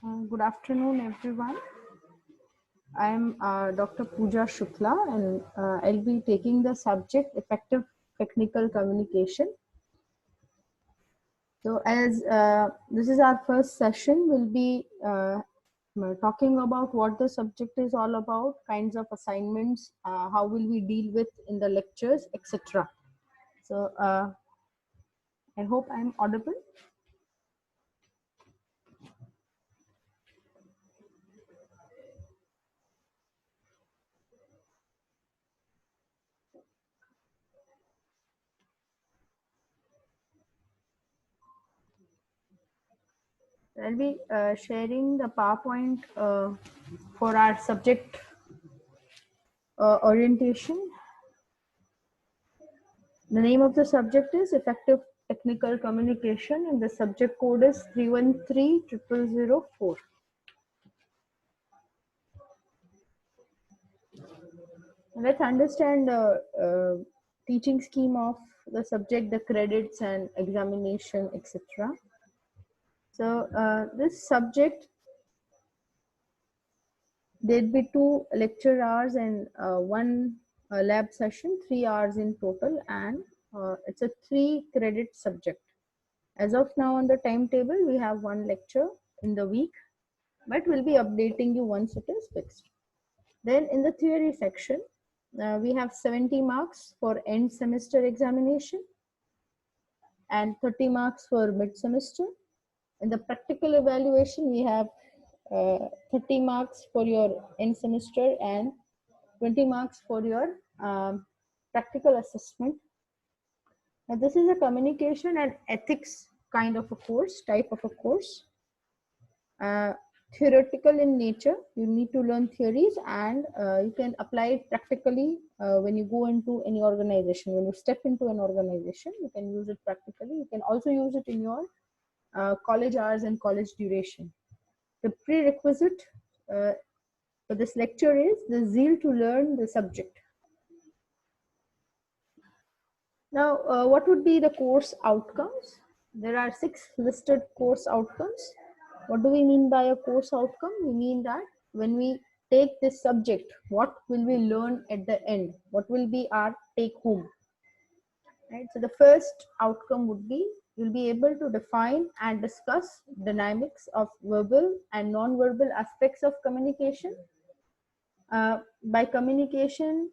Good afternoon, everyone. I am Dr. Pooja Shukla, and I'll be taking the subject effective technical communication. So, as this is our first session, we'll be talking about what the subject is all about, kinds of assignments, how will we deal with in the lectures, etc. So, I hope I'm audible. I'll be sharing the PowerPoint for our subject orientation. The name of the subject is Effective Technical Communication, and the subject code is 313004. Let's understand the teaching scheme of the subject, the credits and examination, etc. So this subject, there'd be 2 lecture hours and 1 lab session, 3 hours in total, and it's a 3 credit subject. As of now on the timetable, we have 1 lecture in the week, but we'll be updating you once it is fixed. Then in the theory section, we have 70 marks for end semester examination and 30 marks for mid semester. In the practical evaluation, we have 30 marks for your end semester and 20 marks for your practical assessment. Now, this is a communication and ethics kind of a course, type of a course. Theoretical in nature, you need to learn theories, and you can apply it practically when you go into any organization. When you step into an organization, you can use it practically. You can also use it in your college hours and college duration. The prerequisite for this lecture is the zeal to learn the subject. Now, what would be the course outcomes? There are 6 listed course outcomes. What do we mean by a course outcome? We mean that when we take this subject, what will we learn at the end? What will be our take home? Right? So the first outcome would be you'll be able to define and discuss dynamics of verbal and non-verbal aspects of communication. By communication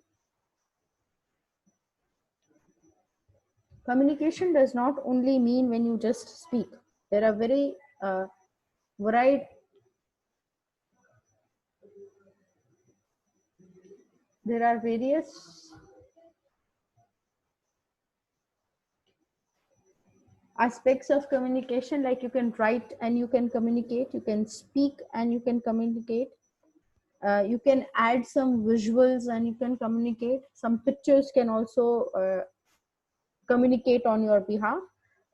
does not only mean when you just speak. There are very varied there are various aspects of communication, like you can write and you can communicate, you can speak and you can communicate, you can add some visuals and you can communicate, some pictures can also communicate on your behalf.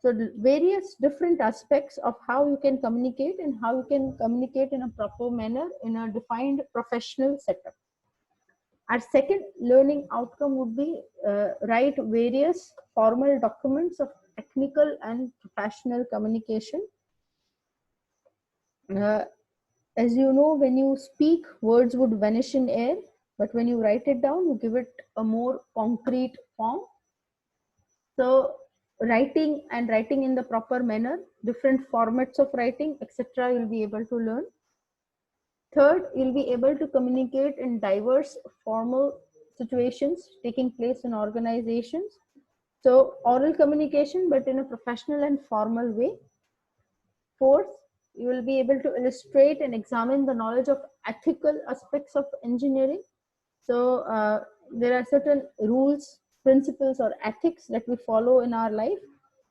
So various different aspects of how you can communicate and how you can communicate in a proper manner in a defined professional setup. Our second learning outcome would be write various formal documents of technical and professional communication. As you know, when you speak, words would vanish in air, but when you write it down, you give it a more concrete form. So writing and writing in the proper manner, different formats of writing, etc., you'll be able to learn. Third, you'll be able to communicate in diverse formal situations taking place in organizations. So oral communication, but in a professional and formal way. Fourth, you will be able to illustrate and examine the knowledge of ethical aspects of engineering. So there are certain rules, principles, or ethics that we follow in our life.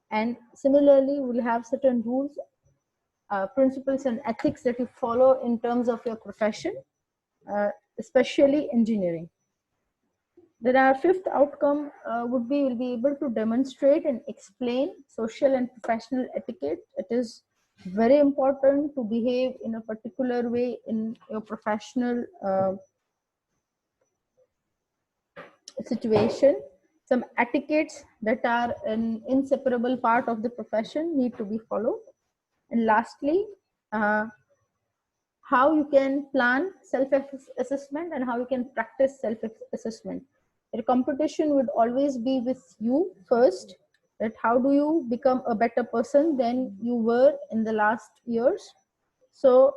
And similarly, we'll have certain rules, principles, and ethics that you follow in terms of your profession, especially engineering. Then our fifth outcome would be you'll be able to demonstrate and explain social and professional etiquette. It is very important to behave in a particular way in your professional situation. Some etiquettes that are an inseparable part of the profession need to be followed. And lastly, how you can plan self-assessment and how you can practice self-assessment. The competition would always be with you first, that how do you become a better person than you were in the last years. So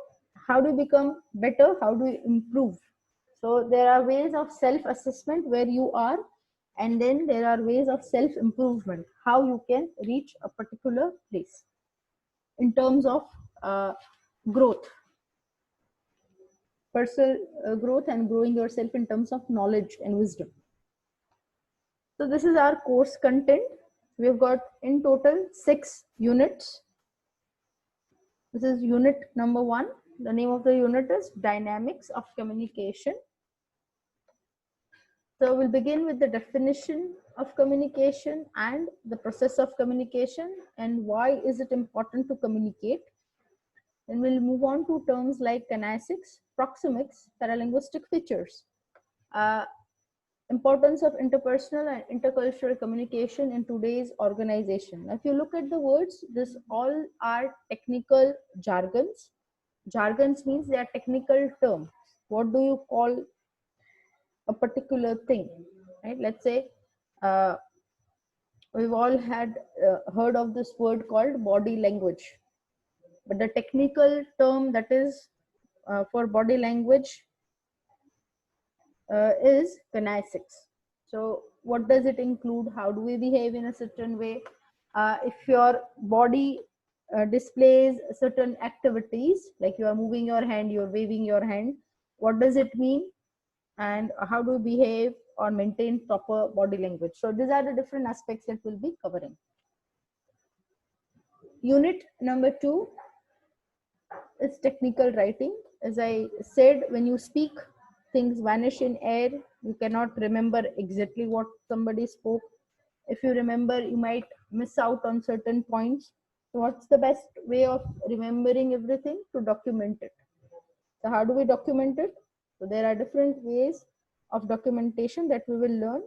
how do you become better, how do you improve? So there are ways of self-assessment where you are, and then there are ways of self-improvement, how you can reach a particular place in terms of growth, personal growth, and growing yourself in terms of knowledge and wisdom. So this is our course content. We've got in total 6 units. This is unit number 1. The name of the unit is Dynamics of Communication. So we'll begin with the definition of communication and the process of communication and why is it important to communicate. Then we'll move on to terms like kinesics, proxemics, paralinguistic features, importance of interpersonal and intercultural communication in today's organization. Now, if you look at the words, this all are technical jargons. Jargons means they are technical terms. What do you call a particular thing, right? Let's say we've all had heard of this word called body language, but the technical term that is for body language is kinesics. So what does it include? How do we behave in a certain way? If your body displays certain activities, like you are moving your hand, you're waving your hand, what does it mean? And how do we behave or maintain proper body language? So these are the different aspects that we'll be covering. Unit number 2 is technical writing. As I said, when you speak, things vanish in air. You cannot remember exactly what somebody spoke. If you remember, you might miss out on certain points. So what's the best way of remembering everything? To document it. So how do we document it? So there are different ways of documentation that we will learn.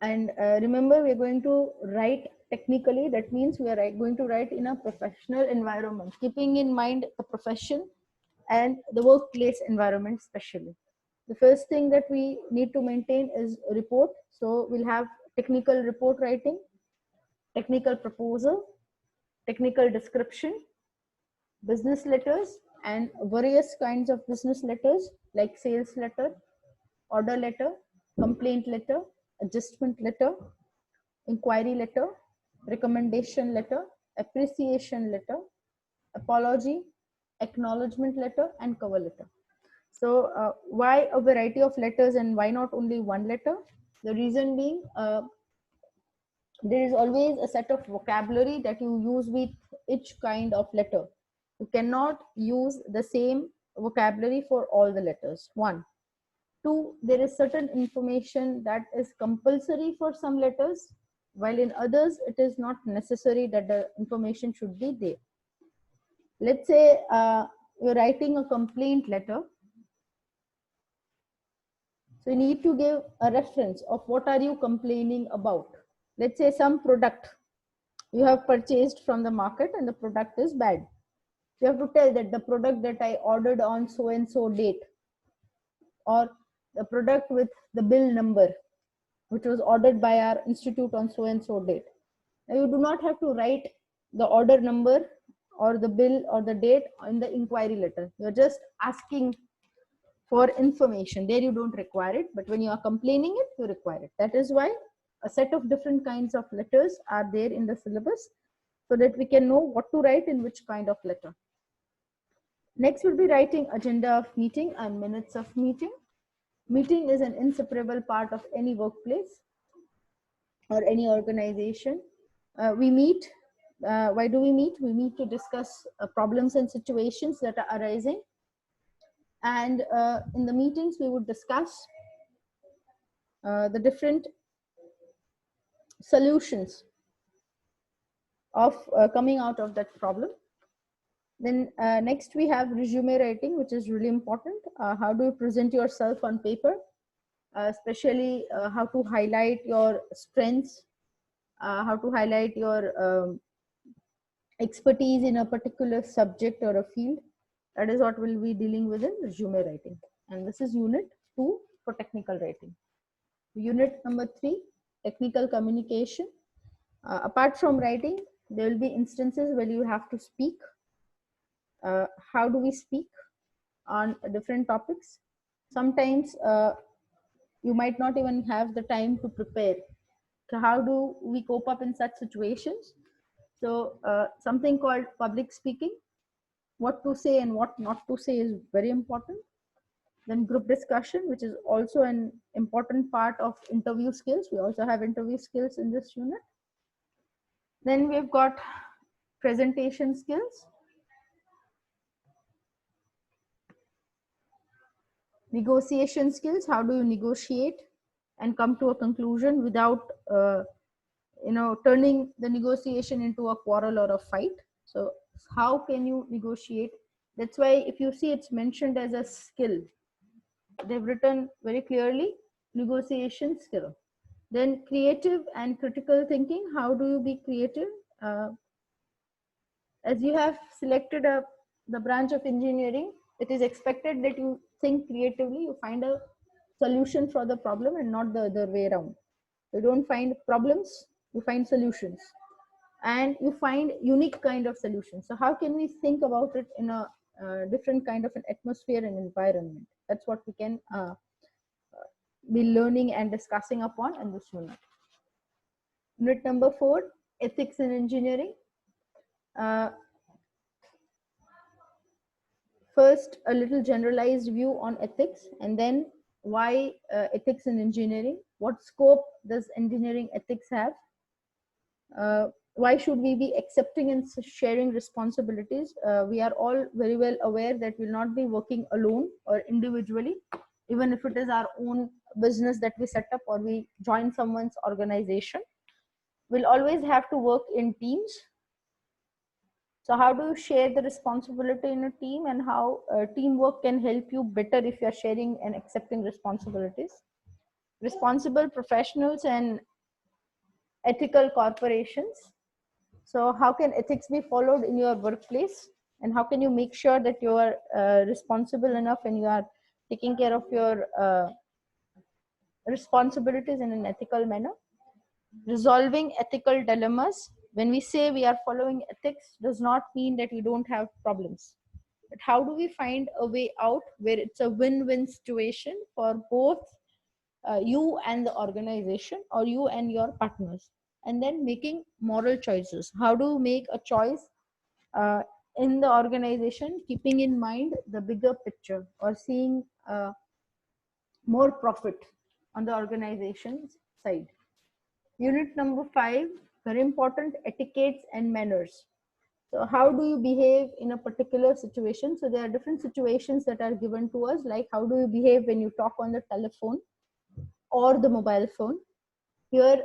And remember, we're going to write technically. That means we are going to write in a professional environment, keeping in mind the profession and the workplace environment especially. The first thing that we need to maintain is a report. So we'll have technical report writing, technical proposal, technical description, business letters, and various kinds of business letters like sales letter, order letter, complaint letter, adjustment letter, inquiry letter, recommendation letter, appreciation letter, apology, acknowledgement letter, and cover letter. So why a variety of letters and why not only one letter? The reason being, there is always a set of vocabulary that you use with each kind of letter. You cannot use the same vocabulary for all the letters. 1. 2, there is certain information that is compulsory for some letters, while in others it is not necessary that the information should be there. Let's say you're writing a complaint letter. So you need to give a reference of what are you complaining about. Let's say some product you have purchased from the market and the product is bad. You have to tell that the product that I ordered on so and so date, or the product with the bill number which was ordered by our institute on so and so date. Now you do not have to write the order number or the bill or the date in the inquiry letter. You're just asking for information. There you don't require it, but when you are complaining it, you require it. That is why a set of different kinds of letters are there in the syllabus, so that we can know what to write in which kind of letter. Next will be writing agenda of meeting and minutes of meeting. Meeting is an inseparable part of any workplace or any organization. We meet. Why do we meet? We meet to discuss problems and situations that are arising. And in the meetings, we would discuss the different solutions of coming out of that problem. Then next we have resume writing, which is really important. How do you present yourself on paper? Especially how to highlight your strengths, how to highlight your expertise in a particular subject or a field. That is what we'll be dealing with in resume writing. And this is unit 2 for technical writing. Unit number 3, technical communication. Apart from writing, there will be instances where you have to speak. How do we speak on different topics? Sometimes you might not even have the time to prepare. So how do we cope up in such situations? So something called public speaking, what to say and what not to say is very important. Then group discussion, which is also an important part of interview skills. We also have interview skills in this unit. Then we've got presentation skills, negotiation skills. How do you negotiate and come to a conclusion without turning the negotiation into a quarrel or a fight? So how can you negotiate? That's why if you see, it's mentioned as a skill. They've written very clearly negotiation skill. Then creative and critical thinking. How do you be creative? As you have selected the branch of engineering, it is expected that you think creatively, you find a solution for the problem and not the other way around. You don't find problems, you find solutions, and you find unique kind of solutions. So how can we think about it in a different kind of an atmosphere and environment? That's what we can be learning and discussing upon in this unit. Unit number 4, ethics in engineering. First, a little generalized view on ethics, and then why ethics in engineering? What scope does engineering ethics have? Why should we be accepting and sharing responsibilities? We are all very well aware that we'll not be working alone or individually, even if it is our own business that we set up or we join someone's organization. We'll always have to work in teams. So how do you share the responsibility in a team, and how teamwork can help you better if you're sharing and accepting responsibilities? Responsible professionals and ethical corporations. So how can ethics be followed in your workplace, and how can you make sure that you are responsible enough and you are taking care of your responsibilities in an ethical manner? Resolving ethical dilemmas. When we say we are following ethics, does not mean that we don't have problems. But how do we find a way out where it's a win-win situation for both you and the organization, or you and your partners? And then making moral choices. How do you make a choice in the organization, keeping in mind the bigger picture, or seeing more profit on the organization's side? Unit number 5, very important, etiquettes and manners. So how do you behave in a particular situation? So there are different situations that are given to us, like how do you behave when you talk on the telephone or the mobile phone? Here,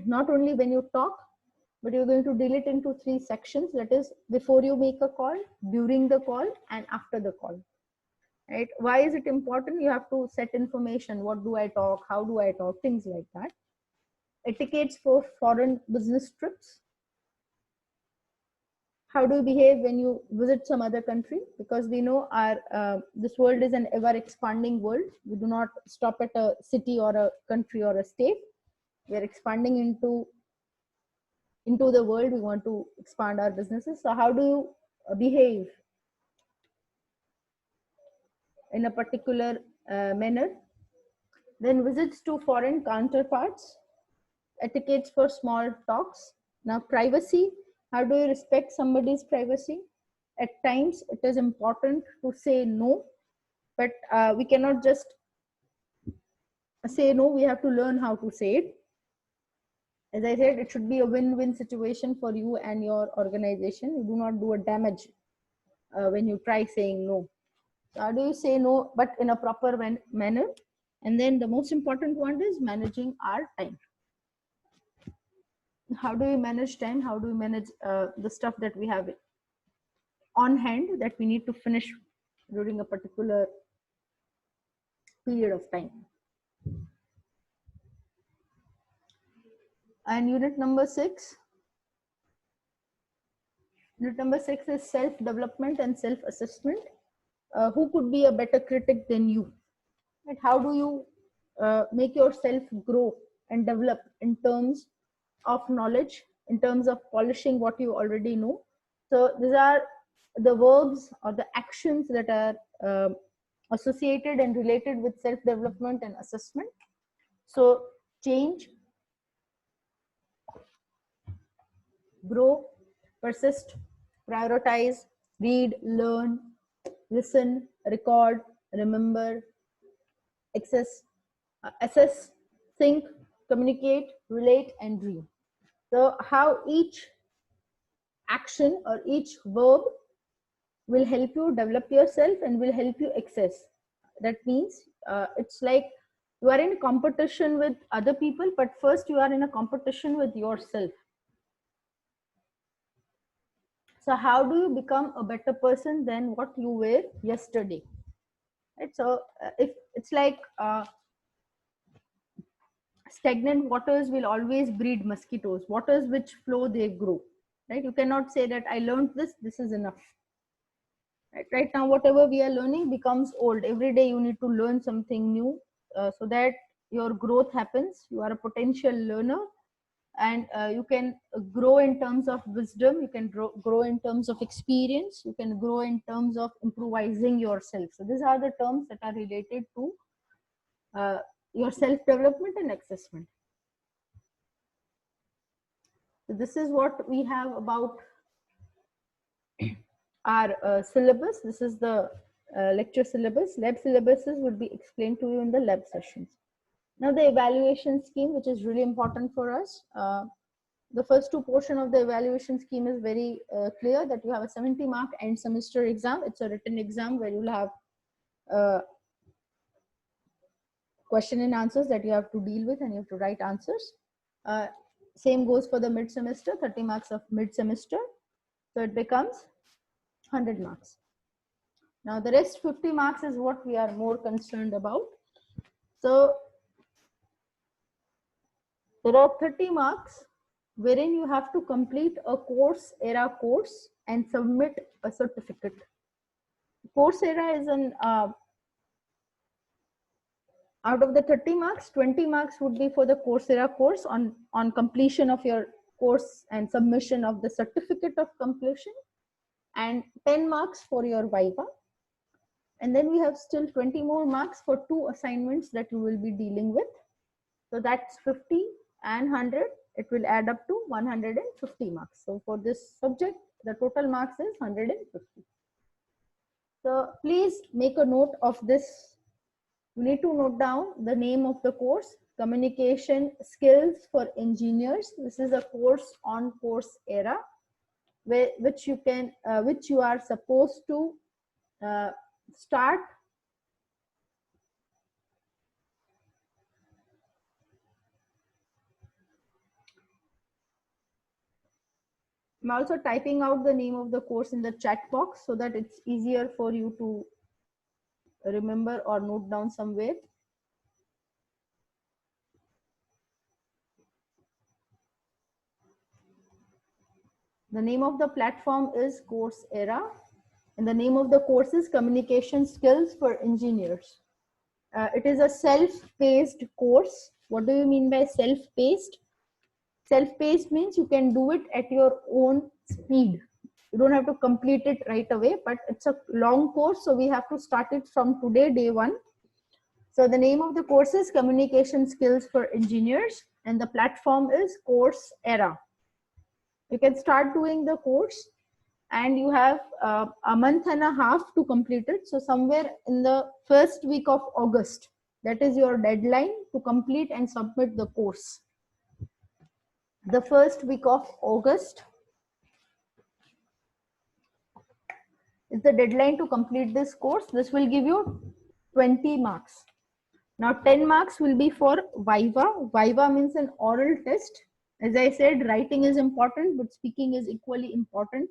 not only when you talk, but you're going to deal it into 3 sections. That is, before you make a call, during the call, and after the call. Right? Why is it important? You have to set information. What do I talk? How do I talk? Things like that. Etiquettes for foreign business trips. How do you behave when you visit some other country? Because we know our this world is an ever expanding world. We do not stop at a city or a country or a state. We are expanding into the world. We want to expand our businesses. So how do you behave in a particular manner? Then visits to foreign counterparts, etiquettes for small talks. Now privacy, how do you respect somebody's privacy? At times it is important to say no, but we cannot just say no, we have to learn how to say it. As I said, it should be a win-win situation for you and your organization. You do not do a damage when you try saying no. So how do you say no, but in a proper manner? And then the most important one is managing our time. How do we manage time? How do we manage the stuff that we have on hand that we need to finish during a particular period of time? And unit number 6, Unit number 6 is self-development and self-assessment. Who could be a better critic than you? Right? How do you make yourself grow and develop in terms of knowledge, in terms of polishing what you already know? So these are the verbs or the actions that are associated and related with self-development and assessment. So change, grow, persist, prioritize, read, learn, listen, record, remember, assess, think, communicate, relate, and dream. So how each action or each verb will help you develop yourself and will help you access. That means it's like you are in competition with other people, but first you are in a competition with yourself. So how do you become a better person than what you were yesterday? Right? So if it's like stagnant waters will always breed mosquitoes. Waters which flow, they grow. Right? You cannot say that I learned this is enough. Right now, whatever we are learning becomes old. Every day you need to learn something new so that your growth happens. You are a potential learner, and you can grow in terms of wisdom. You can grow in terms of experience. You can grow in terms of improvising yourself. So these are the terms that are related to your self-development and assessment. So this is what we have about our syllabus. This is the lecture syllabus. Lab syllabuses will be explained to you in the lab sessions. Now the evaluation scheme, which is really important for us. The first two portion of the evaluation scheme is very clear, that you have a 70-mark end semester exam. It's a written exam where you'll have question and answers that you have to deal with, and you have to write answers. Same goes for the mid semester, 30 marks of mid semester. So it becomes 100 marks. Now the rest 50 marks is what we are more concerned about. So there are 30 marks wherein you have to complete a Coursera course and submit a certificate. Coursera is an out of the 30 marks, 20 marks would be for the Coursera course on completion of your course and submission of the certificate of completion, and 10 marks for your Viva. And then we have still 20 more marks for 2 assignments that you will be dealing with. So that's 50 and 100. It will add up to 150 marks. So for this subject, the total marks is 150. So please make a note of this. You need to note down the name of the course, Communication Skills for Engineers. This is a course on Coursera, which you are supposed to start I'm also typing out the name of the course in the chat box so that it's easier for you to remember or note down somewhere. The name of the platform is Coursera, and the name of the course is Communication Skills for Engineers. It is a self-paced course. What do you mean by self-paced? Self-paced means you can do it at your own speed. You don't have to complete it right away, but it's a long course, so we have to start it from today, day 1. So the name of the course is Communication Skills for Engineers, and the platform is Coursera. You can start doing the course, and you have a month and a half to complete it. So somewhere in the first week of August, that is your deadline to complete and submit the course. The first week of August is the deadline to complete this course. This will give you 20 marks. Now 10 marks will be for Viva. Viva means an oral test. As I said, writing is important, but speaking is equally important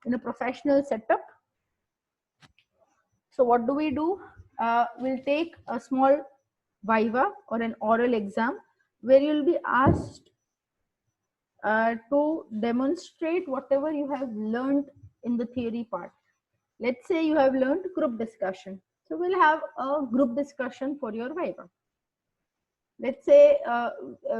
in a professional setup. So what do? We'll take a small Viva or an oral exam where you'll be asked to demonstrate whatever you have learned in the theory part. Let's say you have learned group discussion. So we'll have a group discussion for your Viva. Let's say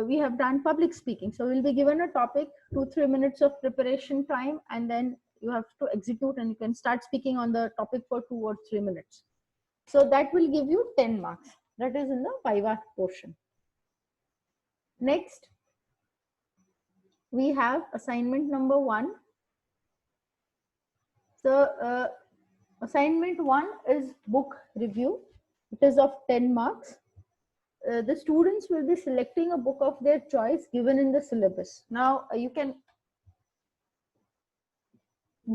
we have done public speaking. So we'll be given a topic, 2-3 minutes of preparation time, and then you have to execute and you can start speaking on the topic for 2 or 3 minutes. So that will give you 10 marks. That is in the Viva portion. Next, we have assignment number 1. So assignment 1 is book review. It is of 10 marks. The students will be selecting a book of their choice given in the syllabus. Now you can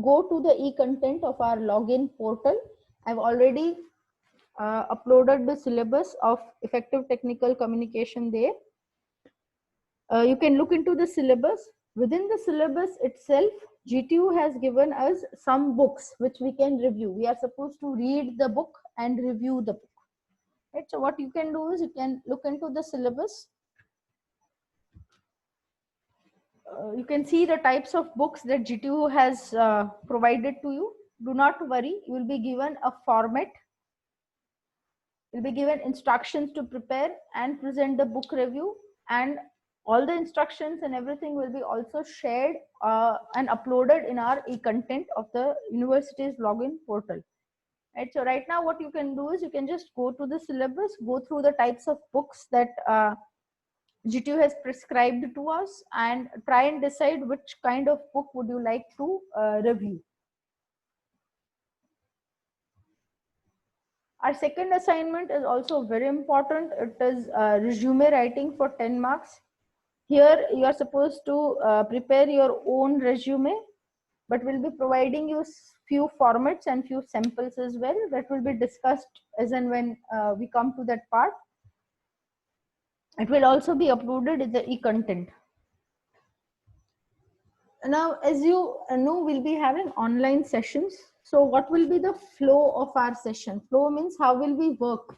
go to the e-content of our login portal. I've already uploaded the syllabus of effective technical communication there. You can look into the syllabus. Within the syllabus itself, GTU has given us some books which we can review. We are supposed to read the book and review the book. Right? So what you can do is you can look into the syllabus. You can see the types of books that GTU has provided to you. Do not worry, you will be given a format. You'll be given instructions to prepare and present the book review, and all the instructions and everything will be also shared and uploaded in our e-content of the university's login portal. Right, so right now what you can do is you can just go to the syllabus, go through the types of books that GTU has prescribed to us, and try and decide which kind of book would you like to review. Our second assignment is also very important. It is resume writing for 10 marks. Here you are supposed to prepare your own resume, but we'll be providing you few formats and few samples as well that will be discussed as and when we come to that part. It will also be uploaded in the e-content. Now, as you know, we'll be having online sessions. So what will be the flow of our session? Flow means how will we work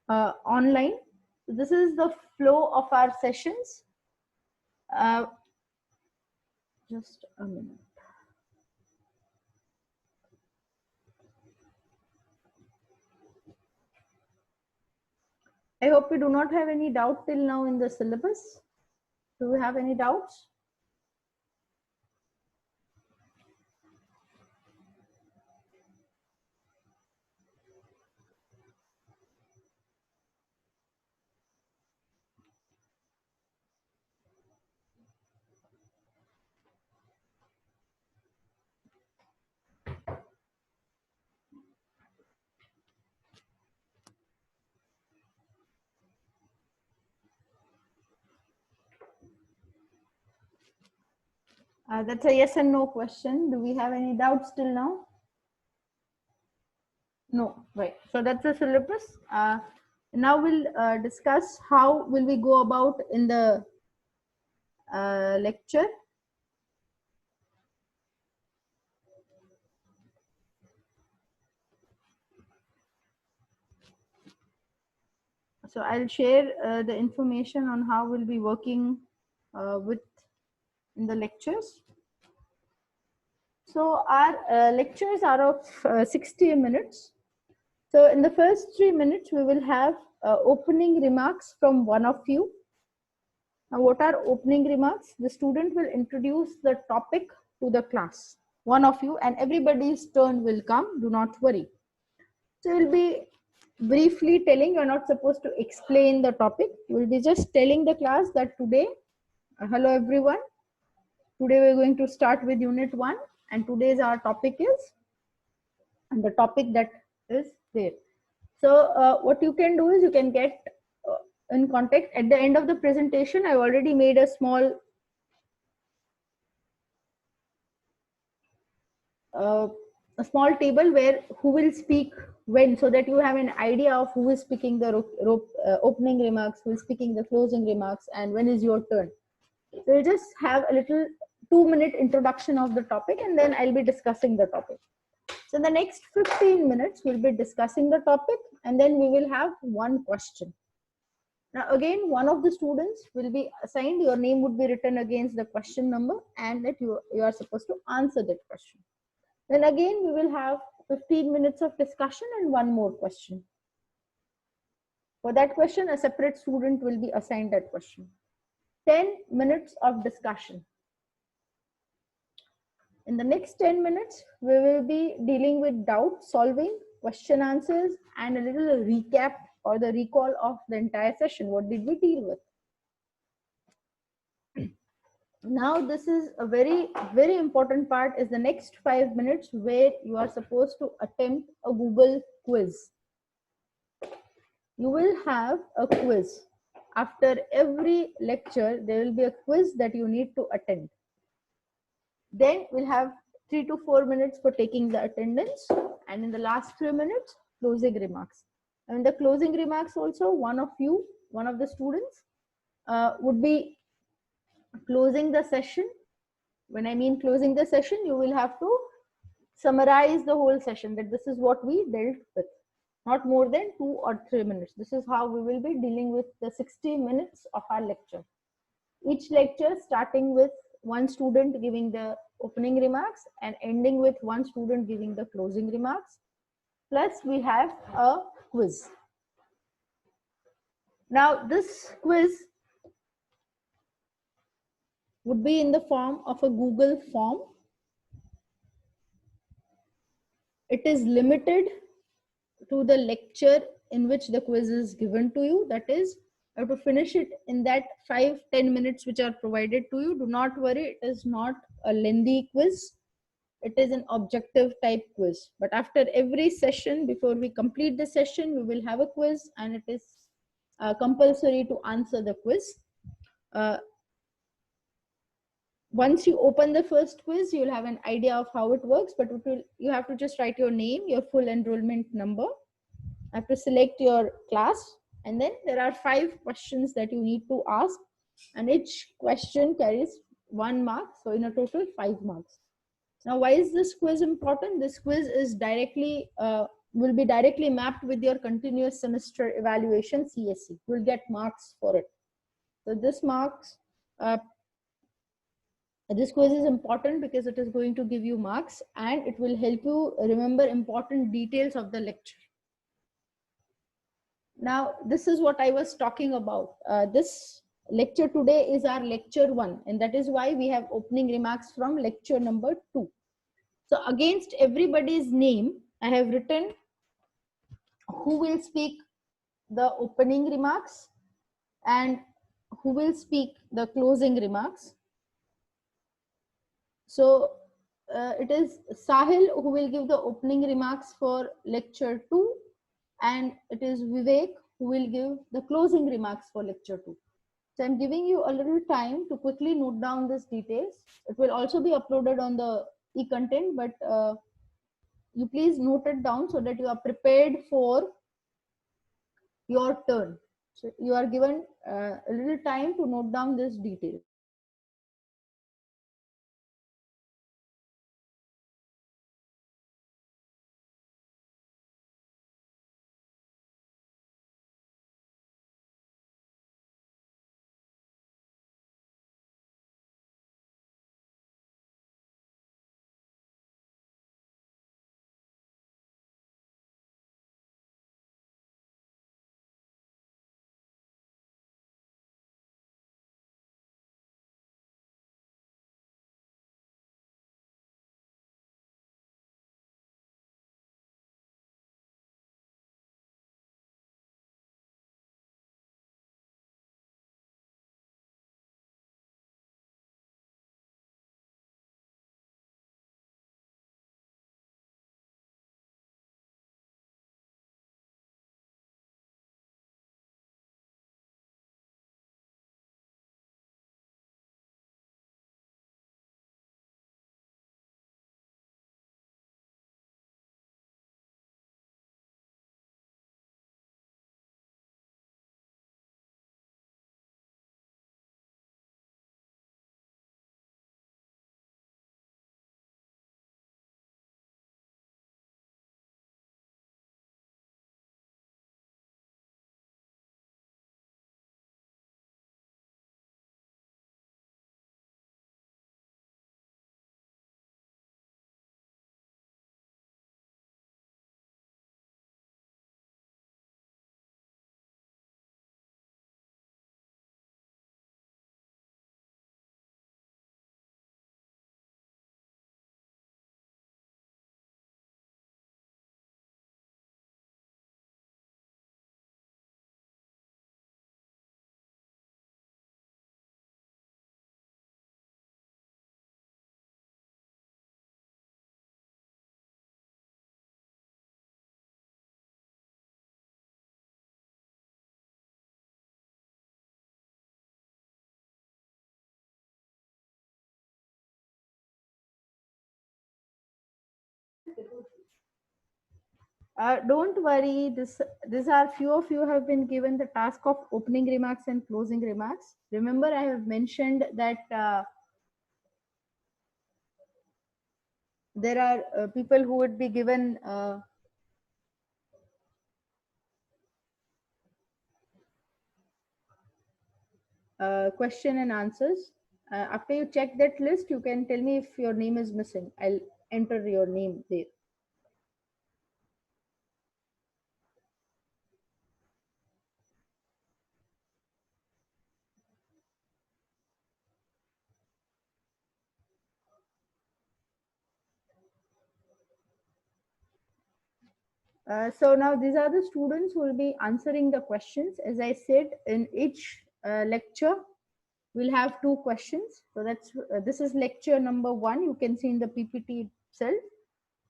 online. So this is the flow of our sessions. Just a minute. I hope you do not have any doubt till now in the syllabus. Do you have any doubts? That's a yes and no question. Do we have any doubts till now? No, right. So that's the syllabus. Now we'll discuss how will we go about in the lecture. So I'll share the information on how we'll be working with in the lectures. So our lectures are of 60 minutes. So in the first 3 minutes, we will have opening remarks from one of you. Now, what are opening remarks? The student will introduce the topic to the class, one of you, and everybody's turn will come. Do not worry. So you'll be briefly telling, you're not supposed to explain the topic. You will be just telling the class that today, hello everyone. Today we're going to start with unit 1, and today's our topic is, and the topic that is there. So what you can do is you can get in contact at the end of the presentation. I already made a small table where who will speak when, so that you have an idea of who is speaking the opening remarks, who is speaking the closing remarks, and when is your turn. So you just have a little 2-minute introduction of the topic, and then I'll be discussing the topic. So in the next 15 minutes, we'll be discussing the topic, and then we will have one question. Now again, one of the students will be assigned, your name would be written against the question number, and that you are supposed to answer that question. Then again, we will have 15 minutes of discussion and one more question. For that question, a separate student will be assigned that question. 10 minutes of discussion. In the next 10 minutes, we will be dealing with doubt solving, question answers, and a little recap or the recall of the entire session. What did we deal with? Now this is a very important part, is the next 5 minutes where you are supposed to attempt a Google quiz. You will have a quiz. After every lecture, there will be a quiz that you need to attend. Then we'll have 3 to 4 minutes for taking the attendance, and in the last 3 minutes, closing remarks. And in the closing remarks also, one of the students would be closing the session. When I mean closing the session, you will have to summarize the whole session, that this is what we dealt with. Not more than 2 or 3 minutes. This is how we will be dealing with the 60 minutes of our lecture. Each lecture starting with one student giving the opening remarks and ending with one student giving the closing remarks. Plus we have a quiz. Now this quiz would be in the form of a Google form. It is limited to the lecture in which the quiz is given to you. That is, you have to finish it in that 5-10 minutes which are provided to you. Do not worry, it is not a lengthy quiz. It is an objective type quiz. But after every session, before we complete the session, we will have a quiz, and it is compulsory to answer the quiz. Once you open the first quiz, you'll have an idea of how it works, but you have to just write your name, your full enrollment number. Have to select your class, and then there are 5 questions that you need to ask, and each question carries 1 mark, so in a total 5 marks. Now why is this quiz important? This quiz is will be directly mapped with your continuous semester evaluation, CSE. You will get marks for it. So this quiz is important because it is going to give you marks, and it will help you remember important details of the lecture. Now, this is what I was talking about. This lecture today is our lecture 1, and that is why we have opening remarks from lecture number 2. So against everybody's name, I have written who will speak the opening remarks and who will speak the closing remarks. So it is Sahil who will give the opening remarks for lecture 2, and it is Vivek who will give the closing remarks for lecture 2. So I'm giving you a little time to quickly note down these details. It will also be uploaded on the e-content, but you please note it down so that you are prepared for your turn. So you are given a little time to note down this detail. Don't worry. These are few of you have been given the task of opening remarks and closing remarks. Remember, I have mentioned that there are people who would be given question and answers. After you check that list, you can tell me if your name is missing. I'll enter your name there. So now these are the students who will be answering the questions. As I said, in each lecture, we'll have two questions. So that's this is lecture number 1. You can see in the PPT itself.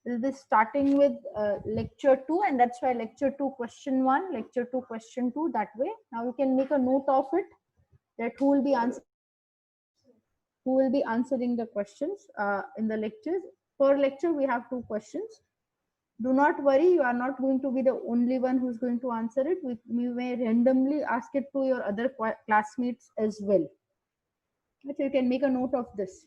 We'll be starting with lecture 2, and that's why lecture 2 question 1, lecture 2 question 2, that way. Now you can make a note of it, that who will be answering the questions in the lectures. Per lecture, we have two questions. Do not worry, you are not going to be the only one who's going to answer it. We may randomly ask it to your other classmates as well. So you can make a note of this.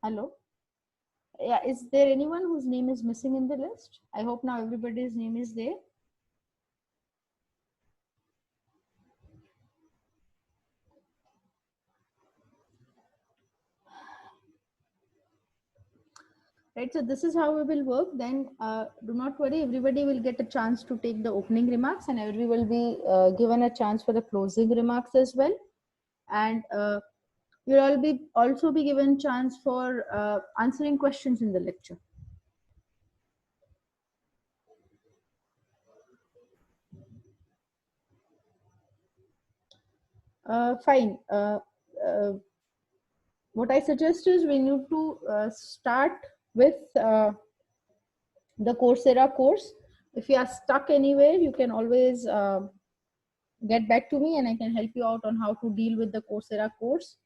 Hello. Yeah, is there anyone whose name is missing in the list? I hope now everybody's name is there. right? So this is how we will work. Then do not worry, everybody will get a chance to take the opening remarks, and everybody will be given a chance for the closing remarks as well. And you'll all be also be given chance for answering questions in the lecture. Fine. What I suggest is we need to start with the Coursera course. If you are stuck anywhere, you can always get back to me and I can help you out on how to deal with the Coursera course.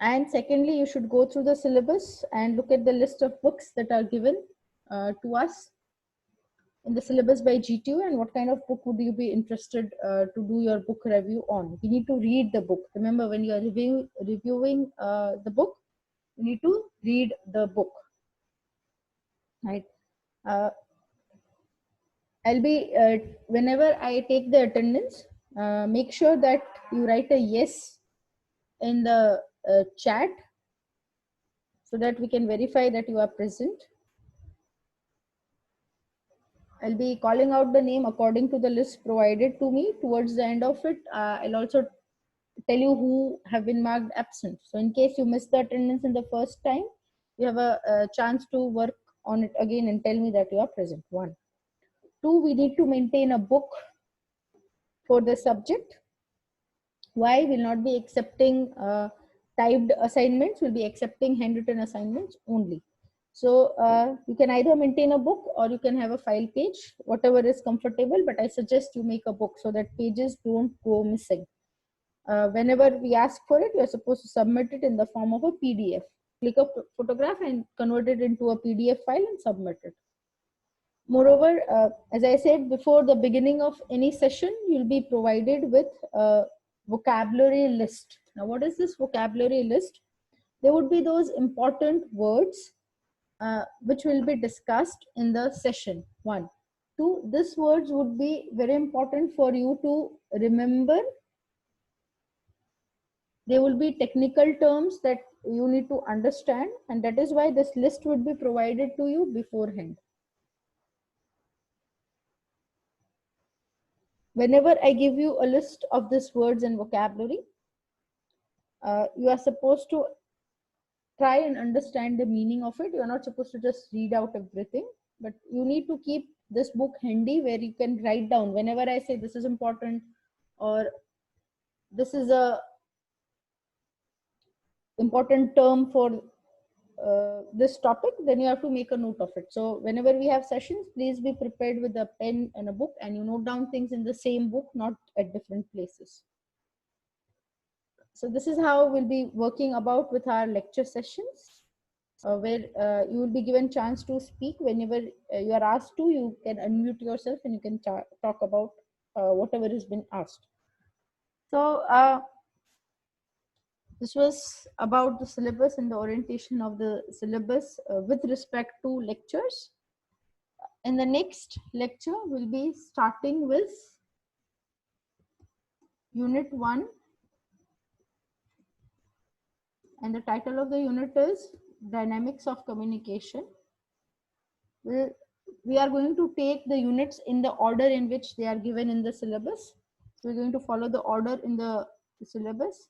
And secondly, you should go through the syllabus and look at the list of books that are given to us in the syllabus by GTU, and what kind of book would you be interested to do your book review on. You need to read the book. Remember, when you are reviewing the book, you need to read the book, right? I'll be, whenever I take the attendance, make sure that you write a yes in the chat so that we can verify that you are present. I'll be calling out the name according to the list provided to me. Towards the end of it, I'll also tell you who have been marked absent. So in case you missed the attendance in the first time, you have a chance to work on it again and tell me that you are present. 1. 2, we need to maintain a book for the subject. Why? We'll not be accepting typed assignments, we'll be accepting handwritten assignments only. So you can either maintain a book or you can have a file page, whatever is comfortable, but I suggest you make a book so that pages don't go missing. Whenever we ask for it, you're supposed to submit it in the form of a PDF. Click a photograph and convert it into a PDF file and submit it. Moreover, as I said before, the beginning of any session, you'll be provided with a vocabulary list. Now, what is this vocabulary list? There would be those important words which will be discussed in the session. 1. 2, these words would be very important for you to remember. There will be technical terms that you need to understand, and that is why this list would be provided to you beforehand. Whenever I give you a list of these words and vocabulary, you are supposed to try and understand the meaning of it. You are not supposed to just read out everything, but you need to keep this book handy where you can write down whenever I say this is important or this is a important term for this topic, then you have to make a note of it. So whenever we have sessions, please be prepared with a pen and a book, and you note down things in the same book, not at different places. So this is how we'll be working about with our lecture sessions, where you will be given chance to speak. Whenever you are asked to, you can unmute yourself and you can talk about whatever has been asked. So this was about the syllabus and the orientation of the syllabus with respect to lectures. In the next lecture, we'll be starting with Unit 1, and the title of the unit is Dynamics of Communication. We are going to take the units in the order in which they are given in the syllabus. So we're going to follow the order in the syllabus.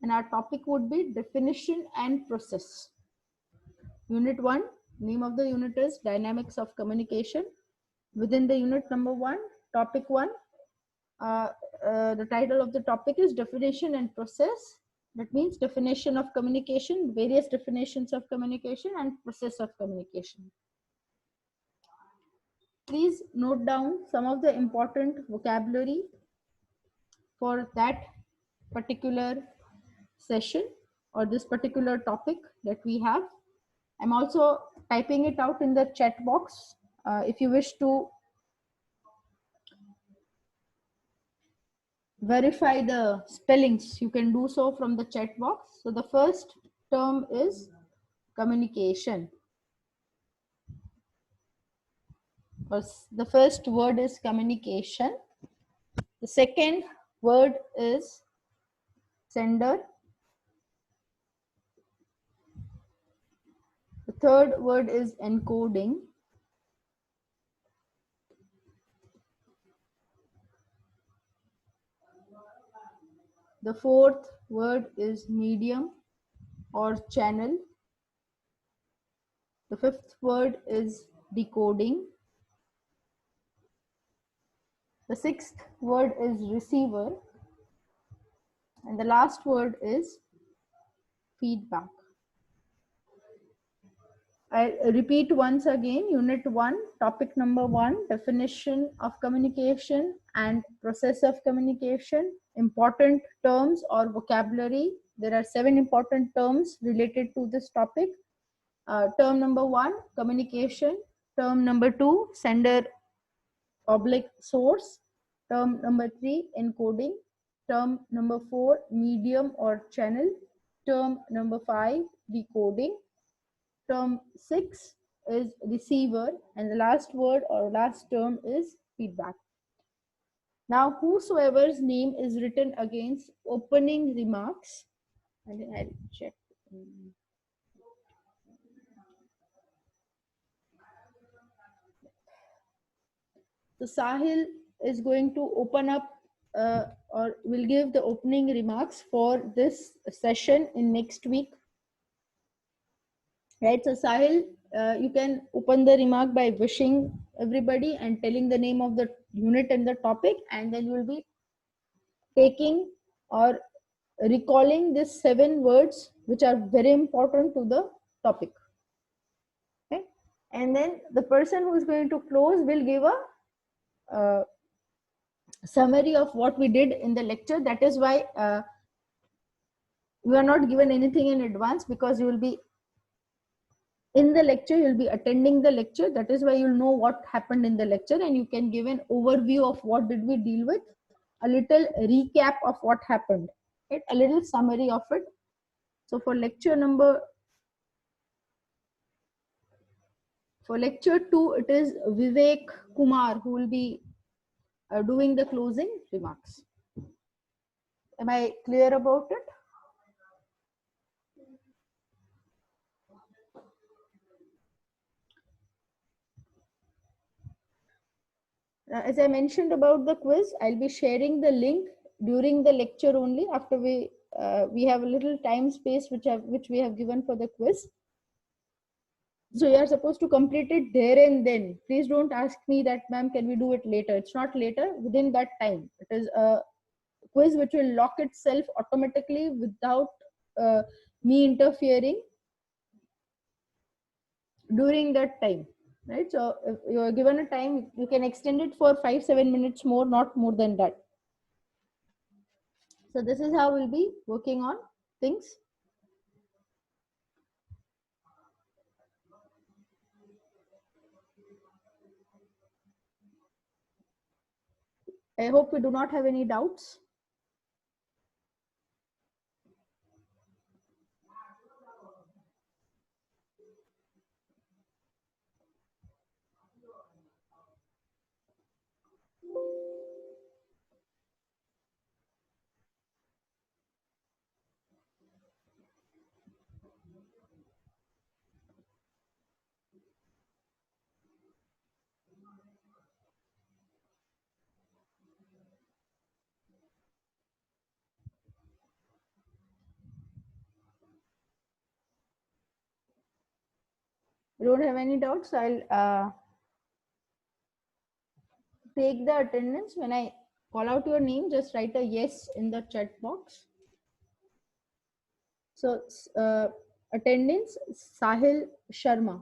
And our topic would be definition and process. Unit 1, name of the unit is Dynamics of Communication. Within the unit number 1, topic 1, the title of the topic is Definition and Process. That means definition of communication, various definitions of communication, and process of communication. Please note down some of the important vocabulary for that particular session or this particular topic that we have. I'm also typing it out in the chat box. If you wish to verify the spellings, you can do so from the chat box. So the first term is communication. The first word is communication. The second word is sender. The third word is encoding. The fourth word is medium or channel. The fifth word is decoding. The sixth word is receiver. And the last word is feedback. I repeat once again, Unit 1, topic number 1, definition of communication and process of communication, important terms or vocabulary. There are 7 important terms related to this topic. Term number 1, communication. Term number 2, sender oblique source. Term number 3, encoding. Term number 4, medium or channel. Term number 5, decoding. Term 6 is receiver, and the last word or last term is feedback. Now, whosoever's name is written against opening remarks, I think I'll check. So Sahil is going to open up or will give the opening remarks for this session in next week. Right, so Sahil, you can open the remark by wishing everybody and telling the name of the unit and the topic, and then you will be taking or recalling these 7 words which are very important to the topic. Okay, and then the person who is going to close will give a summary of what we did in the lecture. That is why you are not given anything in advance, because you will be in the lecture, you'll be attending the lecture. That is why you'll know what happened in the lecture, and you can give an overview of what did we deal with, a little recap of what happened, right? A little summary of it. So for lecture 2, it is Vivek Kumar who will be doing the closing remarks. Am I clear about it? As I mentioned about the quiz, I'll be sharing the link during the lecture only. After we have a little time space which we have given for the quiz. So you are supposed to complete it there and then. Please don't ask me that, ma'am, can we do it later? It's not later, within that time. It is a quiz which will lock itself automatically without me interfering during that time. Right? So if you are given a time, you can extend it for 5-7 minutes more, not more than that. So this is how we'll be working on things. I hope we do not have any doubts. You don't have any doubts, I'll take the attendance. When I call out your name, just write a yes in the chat box. So attendance, Sahil Sharma.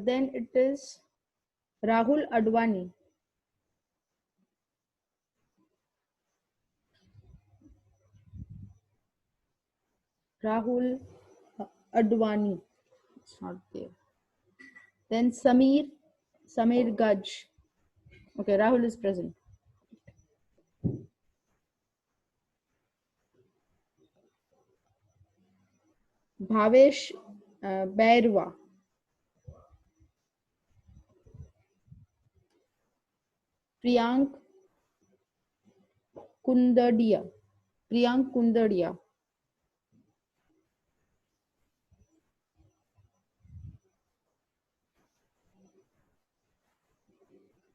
Then it is Rahul Advani. Rahul Advani. It's not there. Then Samir Gaj. Okay, Rahul is present. Bhavesh Bairwa. Priyank Kundadia. Priyank Kundadia.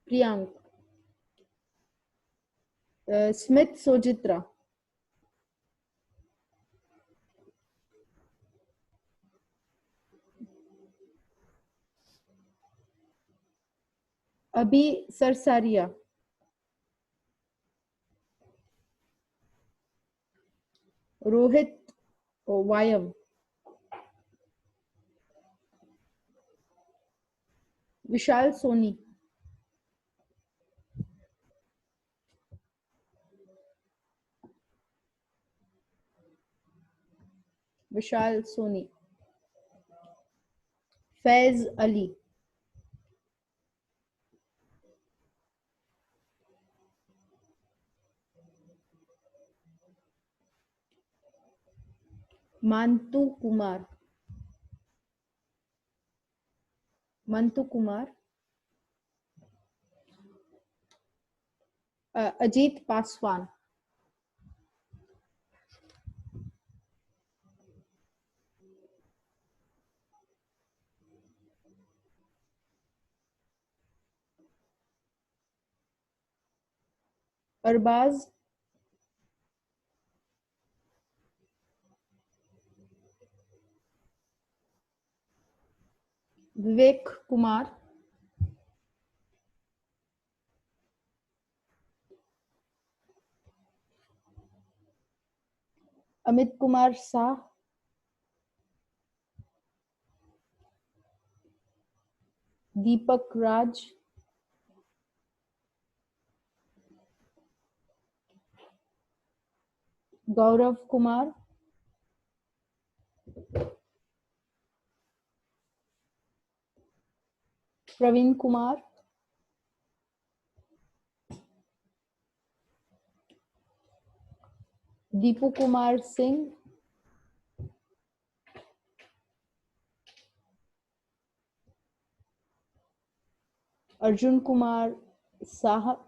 Priyank. Smith Sojitra. Abhi Sarsaria. Rohit Vyam. Vishal Soni. Vishal Soni. Faiz Ali. Mantu Kumar. Mantu Kumar. Ajit Paswan. Arbaz. Vivek Kumar. Amit Kumar Shah. Deepak Raj. Gaurav Kumar. Praveen Kumar. Deepu Kumar Singh. Arjun Kumar Saha.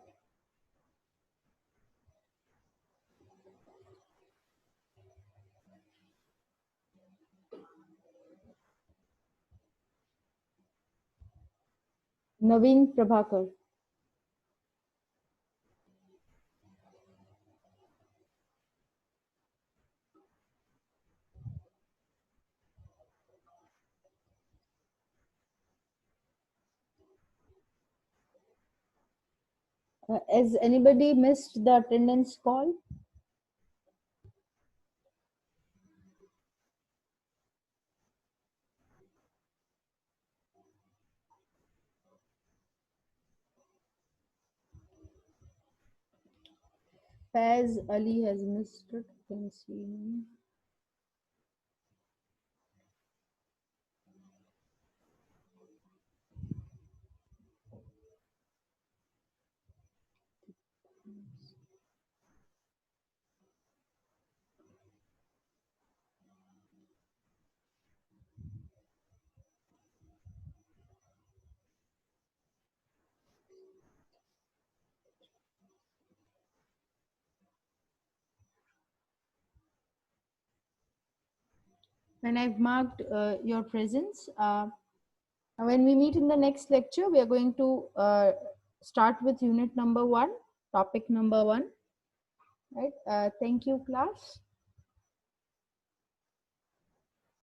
Naveen Prabhakar. Has anybody missed the attendance call? Faiz Ali has missed it. Can see him. And I've marked your presence. When we meet in the next lecture, we are going to start with unit number 1, topic number 1. Right? Thank you, class.